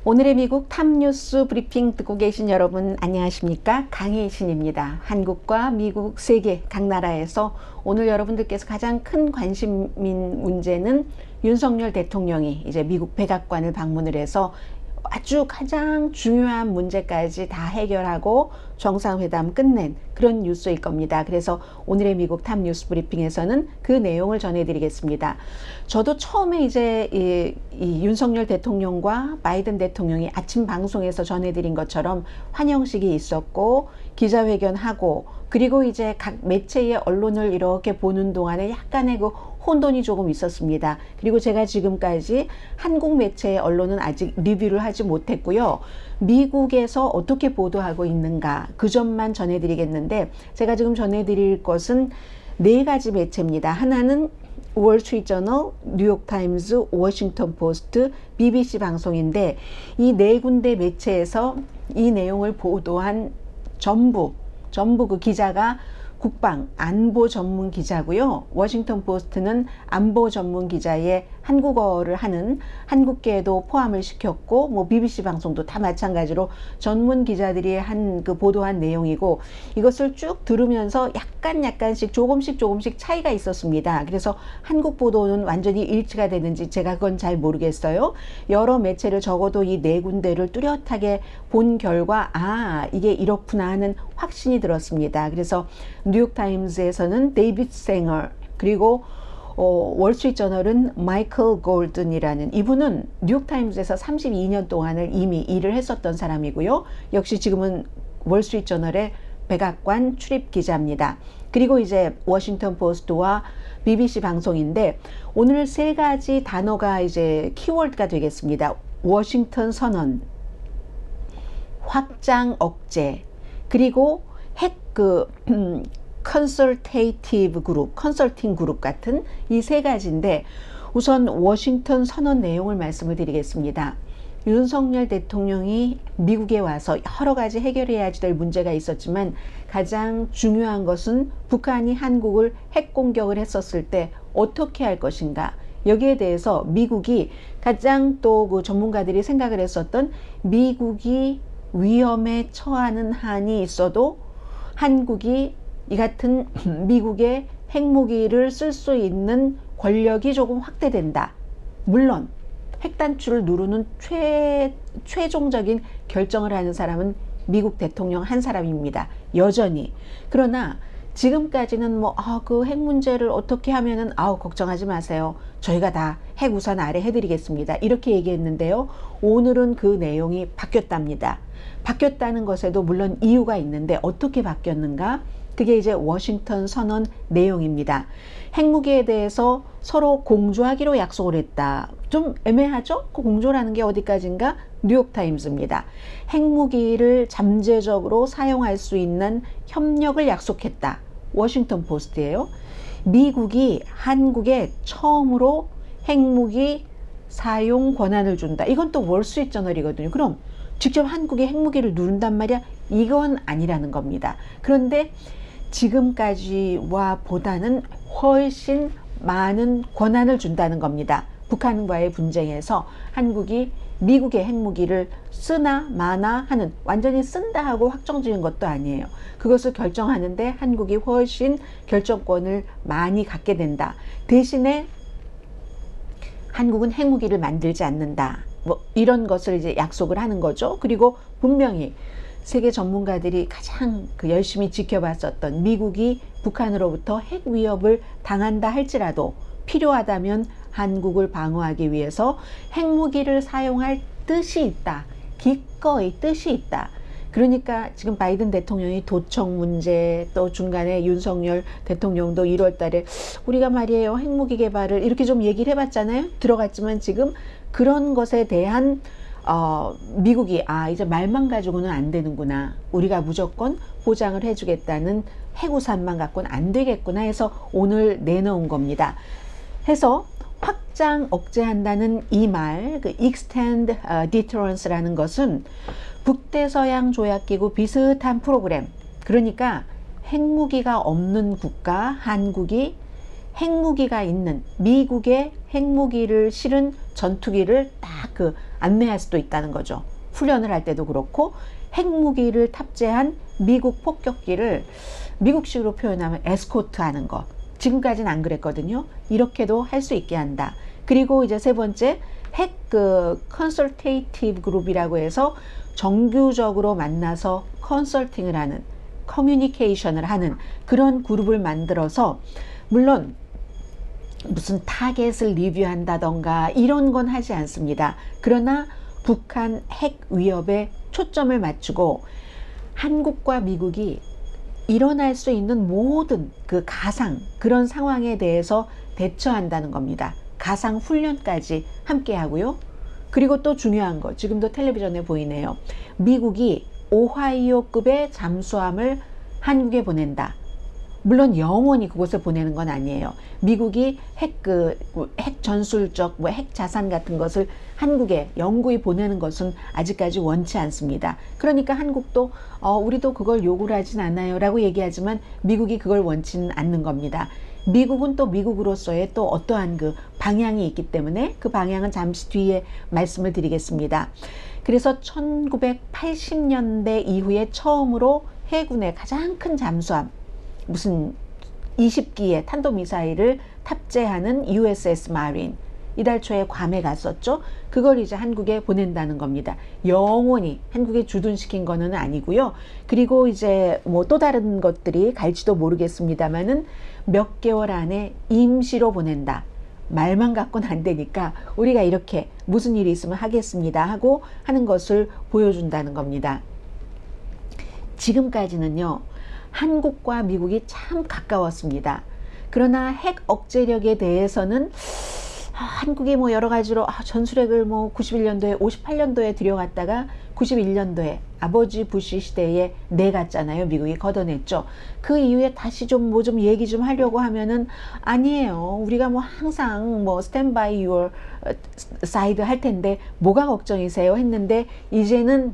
오늘의 미국 탑뉴스 브리핑 듣고 계신 여러분 안녕하십니까? 강혜신입니다. 한국과 미국, 세계 각 나라에서 오늘 여러분들께서 가장 큰 관심인 문제는 윤석열 대통령이 이제 미국 백악관을 방문을 해서 아주 가장 중요한 문제까지 다 해결하고 정상회담 끝낸 그런 뉴스일 겁니다. 그래서 오늘의 미국 탑뉴스 브리핑에서는 그 내용을 전해드리겠습니다. 저도 처음에 이제 이 윤석열 대통령과 바이든 대통령이 아침 방송에서 전해드린 것처럼 환영식이 있었고 기자회견하고 그리고 이제 각 매체의 언론을 이렇게 보는 동안에 약간의 그 혼돈이 조금 있었습니다. 그리고 제가 지금까지 한국 매체의 언론은 아직 리뷰를 하지 못했고요. 미국에서 어떻게 보도하고 있는가 그 점만 전해드리겠는데 제가 지금 전해드릴 것은 네 가지 매체입니다. 하나는 월스트리트저널, 뉴욕타임즈, 워싱턴 포스트, BBC 방송인데 이 네 군데 매체에서 이 내용을 보도한 전부 그 기자가 국방, 안보 전문 기자고요. 워싱턴 포스트는 안보 전문 기자의 한국어를 하는 한국계도 포함을 시켰고 뭐 BBC 방송도 다 마찬가지로 전문 기자들이 한 그 보도한 내용이고 이것을 쭉 들으면서 약간씩 조금씩 차이가 있었습니다. 그래서 한국 보도는 완전히 일치가 되는지 제가 그건 잘 모르겠어요. 여러 매체를 적어도 이 네 군데를 뚜렷하게 본 결과 이게 이렇구나 하는 확신이 들었습니다. 그래서 뉴욕타임즈에서는 데이비드 생어 그리고 월스트리트저널은 마이클 골든이라는 이분은 뉴욕타임즈에서 32년 동안을 이미 일을 했었던 사람이고요. 역시 지금은 월스트리트저널의 백악관 출입 기자입니다. 그리고 이제 워싱턴 포스트와 BBC 방송인데 오늘 세 가지 단어가 이제 키워드가 되겠습니다. 워싱턴 선언, 확장 억제, 그리고 컨설테이티브 그룹, 컨설팅 그룹 같은 이 세 가지인데 우선 워싱턴 선언 내용을 말씀을 드리겠습니다. 윤석열 대통령이 미국에 와서 여러 가지 해결해야 될 문제가 있었지만 가장 중요한 것은 북한이 한국을 핵 공격을 했었을 때 어떻게 할 것인가. 여기에 대해서 미국이 가장 또 그 전문가들이 생각을 했었던 미국이 위험에 처하는 한이 있어도 한국이 이 같은 미국의 핵무기를 쓸 수 있는 권력이 조금 확대된다. 물론 핵단추를 누르는 최종적인 결정을 하는 사람은 미국 대통령 한 사람입니다. 여전히. 그러나 지금까지는 그 핵 문제를 어떻게 하면은 걱정하지 마세요. 저희가 다 핵 우산 아래 해드리겠습니다. 이렇게 얘기했는데요. 오늘은 그 내용이 바뀌었답니다. 바뀌었다는 것에도 물론 이유가 있는데 어떻게 바뀌었는가? 그게 이제 워싱턴 선언 내용입니다. 핵무기에 대해서 서로 공조하기로 약속을 했다. 좀 애매하죠? 그 공조라는 게 어디까지인가? 뉴욕타임즈입니다. 핵무기를 잠재적으로 사용할 수 있는 협력을 약속했다. 워싱턴 포스트예요. 미국이 한국에 처음으로 핵무기 사용 권한을 준다. 이건 또 월스트리트저널이거든요. 그럼 직접 한국이 핵무기를 누른단 말이야? 이건 아니라는 겁니다. 그런데 지금까지와 보다는 훨씬 많은 권한을 준다는 겁니다. 북한과의 분쟁에서 한국이 미국의 핵무기를 쓰나 마나 하는 완전히 쓴다 하고 확정지은 것도 아니에요. 그것을 결정하는데 한국이 훨씬 결정권을 많이 갖게 된다. 대신에 한국은 핵무기를 만들지 않는다. 이런 것을 이제 약속을 하는 거죠. 그리고 분명히 세계 전문가들이 가장 열심히 지켜봤었던 미국이 북한으로부터 핵 위협을 당한다 할지라도 필요하다면 한국을 방어하기 위해서 핵무기를 사용할 뜻이 있다. 기꺼이 뜻이 있다. 그러니까 지금 바이든 대통령이 도청 문제 또 중간에 윤석열 대통령도 1월 달에 우리가 말이에요 핵무기 개발을 이렇게 좀 얘기를 해봤잖아요. 들어갔지만 지금 그런 것에 대한 미국이 이제 말만 가지고는 안 되는구나. 우리가 무조건 보장을 해주겠다는 핵우산만 갖고는 안 되겠구나 해서 오늘 내놓은 겁니다. 해서 확장 억제한다는 이 말, 그 extend deterrence라는 것은 북대서양 조약기구 비슷한 프로그램. 그러니까 핵무기가 없는 국가 한국이 핵무기가 있는 미국의 핵무기를 실은 전투기를 딱 안내할 수도 있다는 거죠. 훈련을 할 때도 그렇고 핵무기를 탑재한 미국 폭격기를 미국식으로 표현하면 에스코트 하는 거. 지금까지는 안 그랬거든요. 이렇게도 할 수 있게 한다. 그리고 이제 세 번째 핵 컨설테이티브 그룹이라고 해서 정규적으로 만나서 컨설팅을 하는 커뮤니케이션을 하는 그런 그룹을 만들어서 물론 무슨 타겟을 리뷰한다던가 이런 건 하지 않습니다. 그러나 북한 핵 위협에 초점을 맞추고 한국과 미국이 일어날 수 있는 모든 그 가상 그런 상황에 대해서 대처한다는 겁니다. 가상 훈련까지 함께 하고요. 그리고 또 중요한 거 지금도 텔레비전에 보이네요. 미국이 오하이오급의 잠수함을 한국에 보낸다. 물론 영원히 그곳에 보내는 건 아니에요. 미국이 핵 전술적 핵 자산 같은 것을 한국에 영구히 보내는 것은 아직까지 원치 않습니다. 그러니까 한국도 우리도 그걸 요구를 하진 않아요 라고 얘기하지만 미국이 그걸 원치는 않는 겁니다. 미국은 또 미국으로서의 또 어떠한 그 방향이 있기 때문에 그 방향은 잠시 뒤에 말씀을 드리겠습니다. 그래서 1980년대 이후에 처음으로 해군의 가장 큰 잠수함 무슨 20기의 탄도미사일을 탑재하는 USS 마린 이달 초에 괌에 갔었죠. 그걸 이제 한국에 보낸다는 겁니다. 영원히 한국에 주둔시킨 거는 아니고요. 그리고 이제 뭐 또 다른 것들이 갈지도 모르겠습니다만은 몇 개월 안에 임시로 보낸다. 말만 갖고는 안 되니까 우리가 이렇게 무슨 일이 있으면 하겠습니다 하고 하는 것을 보여준다는 겁니다. 지금까지는요. 한국과 미국이 참 가까웠습니다. 그러나 핵 억제력에 대해서는 한국이 뭐 여러 가지로 전술핵을 뭐 91년도에 58년도에 들여갔다가 91년도에 아버지 부시 시대에 내갔잖아요. 미국이 걷어냈죠. 그 이후에 다시 좀 뭐 좀 얘기 좀 하려고 하면은 아니에요. 우리가 뭐 항상 뭐 stand by your side 할 텐데 뭐가 걱정이세요 했는데 이제는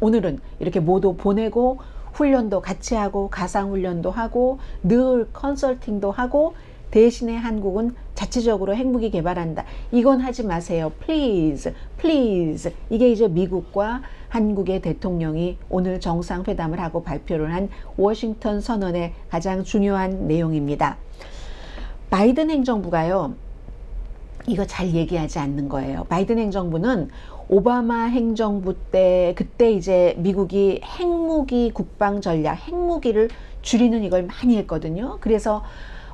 오늘은 이렇게 모두 보내고 훈련도 같이 하고 가상훈련도 하고 늘 컨설팅도 하고 대신에 한국은 자체적으로 핵무기 개발한다. 이건 하지 마세요. Please, please. 이게 이제 미국과 한국의 대통령이 오늘 정상회담을 하고 발표를 한 워싱턴 선언의 가장 중요한 내용입니다. 바이든 행정부가요. 이거 잘 얘기하지 않는 거예요. 바이든 행정부는 오바마 행정부 때 그때 이제 미국이 핵무기 국방 전략, 핵무기를 줄이는 이걸 많이 했거든요. 그래서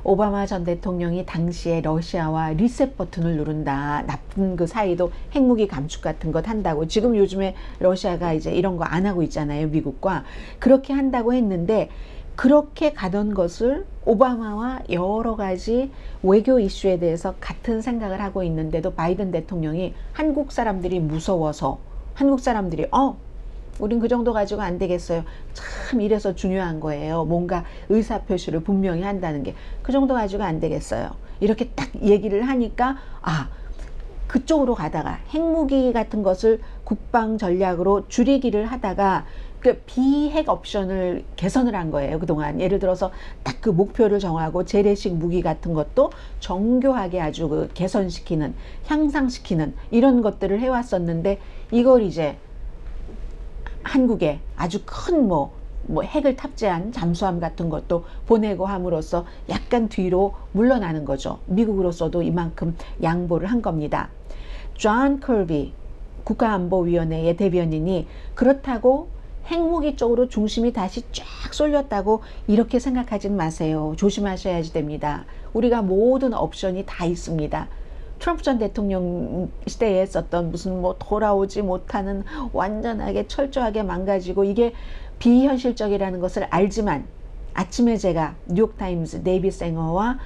오바마 전 대통령이 당시에 러시아와 리셋 버튼을 누른다. 나쁜 그 사이도 핵무기 감축 같은 것 한다고. 지금 요즘에 러시아가 이제 이런 거 안 하고 있잖아요. 미국과. 그렇게 한다고 했는데 그렇게 가던 것을 오바마와 여러 가지 외교 이슈에 대해서 같은 생각을 하고 있는데도 바이든 대통령이 한국 사람들이 무서워서 한국 사람들이 우린 그 정도 가지고 안 되겠어요. 참 이래서 중요한 거예요. 뭔가 의사표시를 분명히 한다는 게 그 정도 가지고 안 되겠어요. 이렇게 딱 얘기를 하니까 그쪽으로 가다가 핵무기 같은 것을 국방 전략으로 줄이기를 하다가 그 비핵 옵션을 개선을 한 거예요. 그동안 예를 들어서 딱 그 목표를 정하고 재래식 무기 같은 것도 정교하게 아주 그 개선시키는 향상시키는 이런 것들을 해왔었는데 이걸 이제 한국에 아주 큰 핵을 탑재한 잠수함 같은 것도 보내고 함으로써 약간 뒤로 물러나는 거죠. 미국으로서도 이만큼 양보를 한 겁니다. 존 커비 국가안보위원회의 대변인이 그렇다고 핵무기 쪽으로 중심이 다시 쫙 쏠렸다고 이렇게 생각하진 마세요. 조심하셔야지 됩니다. 우리가 모든 옵션이 다 있습니다. 트럼프 전 대통령 시대에 썼던 무슨 돌아오지 못하는 완전하게 철저하게 망가지고 이게 비현실적이라는 것을 알지만 아침에 제가 뉴욕타임스 데이빗 생어와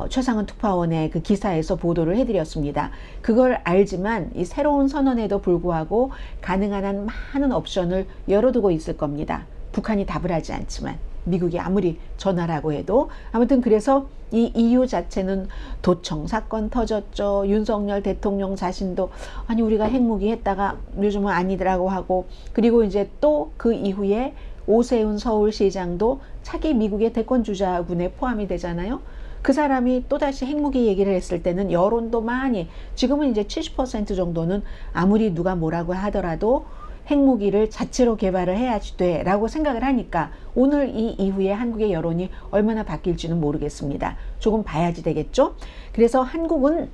최상은 특파원의 그 기사에서 보도를 해드렸습니다. 그걸 알지만 이 새로운 선언에도 불구하고 가능한 한 많은 옵션을 열어두고 있을 겁니다. 북한이 답을 하지 않지만 미국이 아무리 전화라고 해도 아무튼 그래서 이 EU 자체는 도청 사건 터졌죠. 윤석열 대통령 자신도 아니 우리가 핵무기 했다가 요즘은 아니더라고 하고 그리고 이제 또 그 이후에 오세훈 서울시장도 차기 미국의 대권주자군에 포함이 되잖아요. 그 사람이 또다시 핵무기 얘기를 했을 때는 여론도 많이, 지금은 이제 70% 정도는 아무리 누가 뭐라고 하더라도 핵무기를 자체로 개발을 해야지 돼 라고 생각을 하니까 오늘 이 이후에 한국의 여론이 얼마나 바뀔지는 모르겠습니다. 조금 봐야지 되겠죠. 그래서 한국은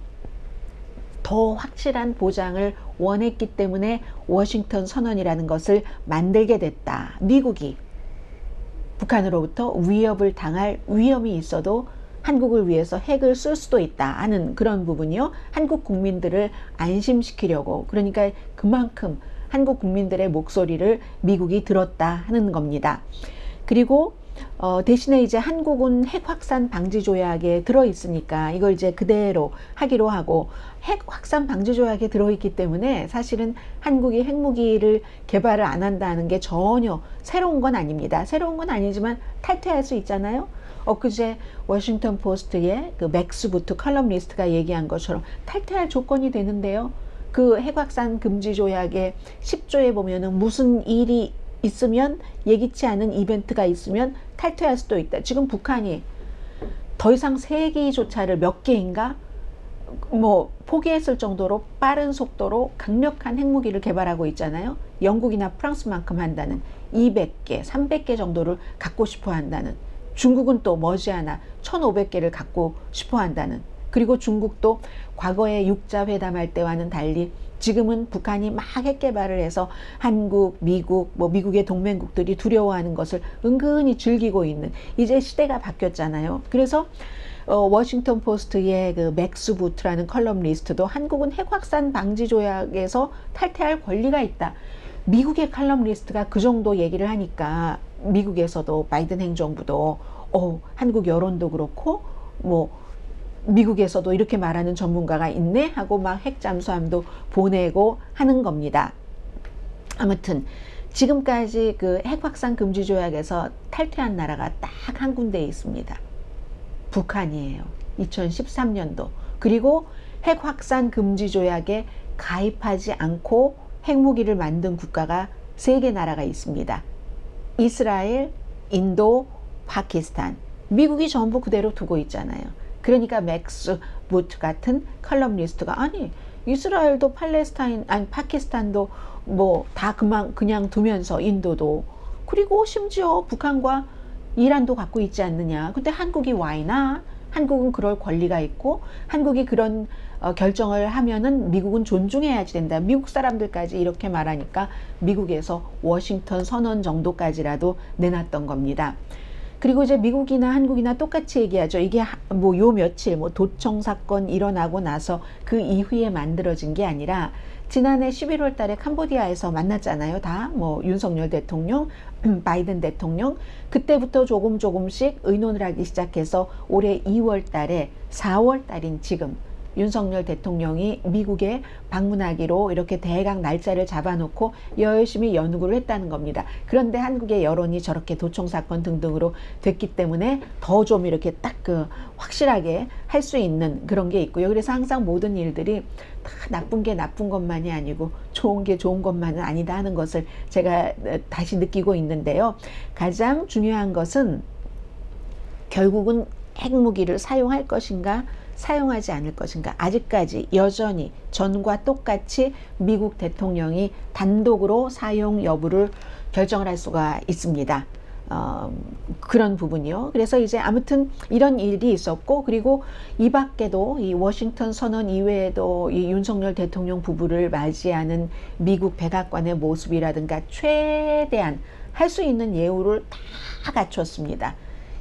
더 확실한 보장을 원했기 때문에 워싱턴 선언이라는 것을 만들게 됐다. 미국이 북한으로부터 위협을 당할 위험이 있어도 한국을 위해서 핵을 쓸 수도 있다 하는 그런 부분이요. 한국 국민들을 안심시키려고, 그러니까 그만큼 한국 국민들의 목소리를 미국이 들었다 하는 겁니다. 그리고 대신에 이제 한국은 핵 확산 방지 조약에 들어 있으니까 이걸 이제 그대로 하기로 하고, 핵 확산 방지 조약에 들어 있기 때문에 사실은 한국이 핵무기를 개발을 안 한다는 게 전혀 새로운 건 아닙니다. 새로운 건 아니지만 탈퇴할 수 있잖아요. 엊그제 워싱턴 포스트의 그 맥스 부트 칼럼니스트가 얘기한 것처럼 탈퇴할 조건이 되는데요. 그 핵 확산 금지 조약의 10조에 보면은 무슨 일이 있으면, 예기치 않은 이벤트가 있으면 탈퇴할 수도 있다. 지금 북한이 더 이상 3기조차를 몇 개인가 뭐 포기했을 정도로 빠른 속도로 강력한 핵무기를 개발하고 있잖아요. 영국이나 프랑스만큼 한다는 200개, 300개 정도를 갖고 싶어 한다는, 중국은 또 머지않아 1500개를 갖고 싶어 한다는, 그리고 중국도 과거에 육자 회담할 때와는 달리 지금은 북한이 막 핵 개발을 해서 한국, 미국, 뭐 미국의 동맹국들이 두려워하는 것을 은근히 즐기고 있는, 이제 시대가 바뀌었잖아요. 그래서 워싱턴 포스트의 그 맥스 부트라는 컬럼리스트도 한국은 핵 확산 방지 조약에서 탈퇴할 권리가 있다. 미국의 칼럼니스트가 그 정도 얘기를 하니까 미국에서도 바이든 행정부도 한국 여론도 그렇고 뭐 미국에서도 이렇게 말하는 전문가가 있네 하고 막 핵 잠수함도 보내고 하는 겁니다. 아무튼 지금까지 그 핵 확산 금지 조약에서 탈퇴한 나라가 딱 한 군데 있습니다. 북한이에요. 2013년도. 그리고 핵 확산 금지 조약에 가입하지 않고 핵무기를 만든 국가가 3개 나라가 있습니다. 이스라엘, 인도, 파키스탄. 미국이 전부 그대로 두고 있잖아요. 그러니까 맥스 부트 같은 컬럼니스트가 아니 이스라엘도 팔레스타인 아니 파키스탄도 뭐 다 그냥 두면서, 인도도, 그리고 심지어 북한과 이란도 갖고 있지 않느냐. 근데 한국이 와이나? 한국은 그럴 권리가 있고 한국이 그런 결정을 하면은 미국은 존중해야지 된다. 미국 사람들까지 이렇게 말하니까 미국에서 워싱턴 선언 정도까지라도 내놨던 겁니다. 그리고 이제 미국이나 한국이나 똑같이 얘기하죠. 이게 뭐 요 며칠 뭐 도청 사건 일어나고 나서 그 이후에 만들어진 게 아니라 지난해 11월 달에 캄보디아에서 만났잖아요. 다 뭐 윤석열 대통령, 바이든 대통령. 그때부터 조금씩 의논을 하기 시작해서 올해 2월 달에 4월 달인 지금 윤석열 대통령이 미국에 방문하기로 이렇게 대강 날짜를 잡아놓고 열심히 연구를 했다는 겁니다. 그런데 한국의 여론이 저렇게 도청사건 등등으로 됐기 때문에 더 좀 이렇게 딱 그 확실하게 할 수 있는 그런 게 있고요. 그래서 항상 모든 일들이 다 나쁜 게 나쁜 것만이 아니고 좋은 게 좋은 것만은 아니다 하는 것을 제가 다시 느끼고 있는데요. 가장 중요한 것은 결국은 핵무기를 사용할 것인가 사용하지 않을 것인가. 아직까지 여전히 전과 똑같이 미국 대통령이 단독으로 사용 여부를 결정을 할 수가 있습니다. 그런 부분이요. 그래서 이제 아무튼 이런 일이 있었고, 그리고 이 밖에도 이 워싱턴 선언 이외에도 이 윤석열 대통령 부부를 맞이하는 미국 백악관의 모습이라든가 최대한 할 수 있는 예우를 다 갖췄습니다.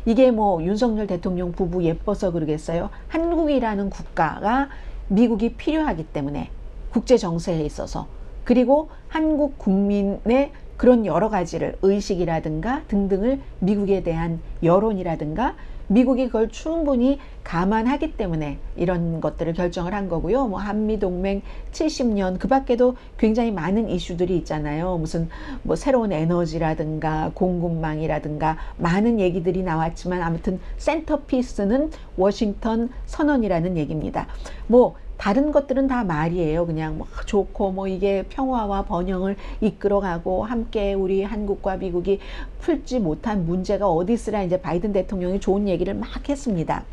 이게 뭐 윤석열 대통령 부부 예뻐서 그러겠어요? 한국이라는 국가가 미국이 필요하기 때문에 국제 정세에 있어서, 그리고 한국 국민의 그런 여러 가지를 의식이라든가 등등을 미국에 대한 여론이라든가 미국이 그걸 충분히 감안하기 때문에 이런 것들을 결정을 한 거고요. 뭐 한미동맹 70년 그 밖에도 굉장히 많은 이슈들이 있잖아요. 무슨 뭐 새로운 에너지라든가 공급망이라든가 많은 얘기들이 나왔지만 아무튼 센터피스는 워싱턴 선언이라는 얘기입니다. 뭐 다른 것들은 다 말이에요. 그냥 뭐 좋고 뭐 이게 평화와 번영을 이끌어가고 함께 우리 한국과 미국이 풀지 못한 문제가 어디 있으라 이제 바이든 대통령이 좋은 얘기를 막 했습니다.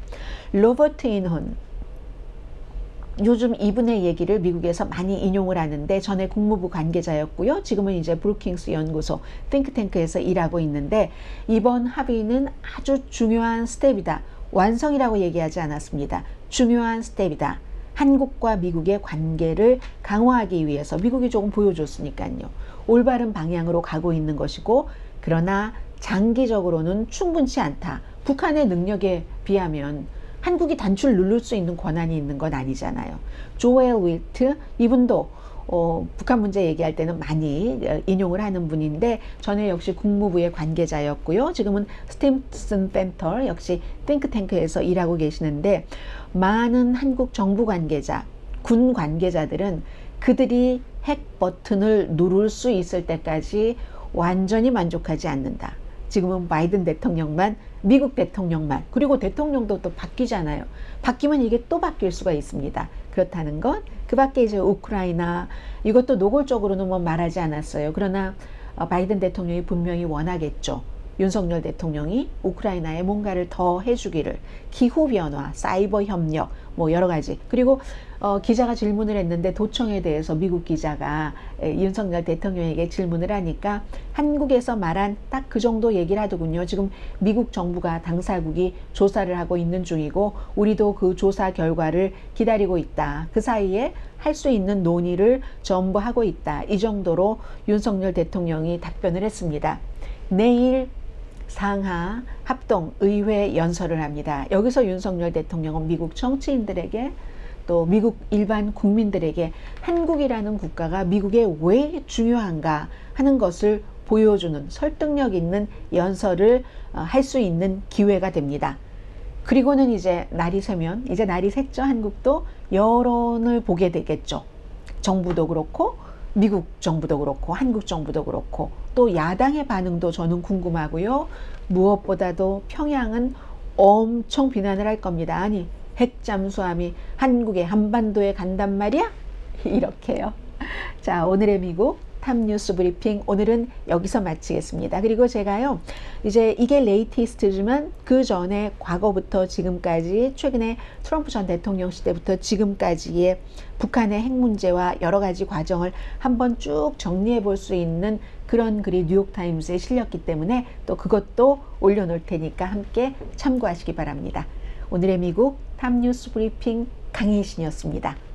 로버트 인혼, 요즘 이분의 얘기를 미국에서 많이 인용을 하는데 전에 국무부 관계자였고요. 지금은 이제 브루킹스 연구소 띵크탱크에서 일하고 있는데 이번 합의는 아주 중요한 스텝이다. 완성이라고 얘기하지 않았습니다. 중요한 스텝이다. 한국과 미국의 관계를 강화하기 위해서 미국이 조금 보여줬으니까요. 올바른 방향으로 가고 있는 것이고 그러나 장기적으로는 충분치 않다. 북한의 능력에 비하면 한국이 단추를 누를 수 있는 권한이 있는 건 아니잖아요. 조엘 윌트 이분도 북한 문제 얘기할 때는 많이 인용을 하는 분인데 전에 역시 국무부의 관계자였고요. 지금은 스팀슨 센터 역시 띵크탱크에서 일하고 계시는데 많은 한국 정부 관계자, 군 관계자들은 그들이 핵 버튼을 누를 수 있을 때까지 완전히 만족하지 않는다. 지금은 바이든 대통령만, 미국 대통령만, 그리고 대통령도 또 바뀌잖아요. 바뀌면 이게 또 바뀔 수가 있습니다. 그렇다는 건 그 밖에 이제 우크라이나 이것도 노골적으로는 뭐 말하지 않았어요. 그러나 바이든 대통령이 분명히 원하겠죠. 윤석열 대통령이 우크라이나에 뭔가를 더 해주기를, 기후변화, 사이버 협력, 뭐 여러 가지. 그리고 기자가 질문을 했는데 도청에 대해서 미국 기자가 윤석열 대통령에게 질문을 하니까 한국에서 말한 딱 그 정도 얘기를 하더군요. 지금 미국 정부가 당사국이 조사를 하고 있는 중이고 우리도 그 조사 결과를 기다리고 있다. 그 사이에 할 수 있는 논의를 전부 하고 있다. 이 정도로 윤석열 대통령이 답변을 했습니다. 내일 상하 합동의회 연설을 합니다. 여기서 윤석열 대통령은 미국 정치인들에게 또 미국 일반 국민들에게 한국이라는 국가가 미국에 왜 중요한가 하는 것을 보여주는 설득력 있는 연설을 할 수 있는 기회가 됩니다. 그리고는 이제 날이 새면, 이제 날이 샜죠. 한국도 여론을 보게 되겠죠. 정부도 그렇고 미국 정부도 그렇고 한국 정부도 그렇고 또 야당의 반응도 저는 궁금하고요. 무엇보다도 평양은 엄청 비난을 할 겁니다. 아니 핵잠수함이 한국의 한반도에 간단 말이야? 이렇게요. 자, 오늘의 미국 탑뉴스 브리핑 오늘은 여기서 마치겠습니다. 그리고 제가요 이제 이게 레이티스트지만 그 전에 과거부터 지금까지 최근에 트럼프 전 대통령 시대부터 지금까지의 북한의 핵 문제와 여러 가지 과정을 한번 쭉 정리해 볼 수 있는 그런 글이 뉴욕타임스에 실렸기 때문에 또 그것도 올려놓을 테니까 함께 참고하시기 바랍니다. 오늘의 미국 탑뉴스 브리핑 강혜신이었습니다.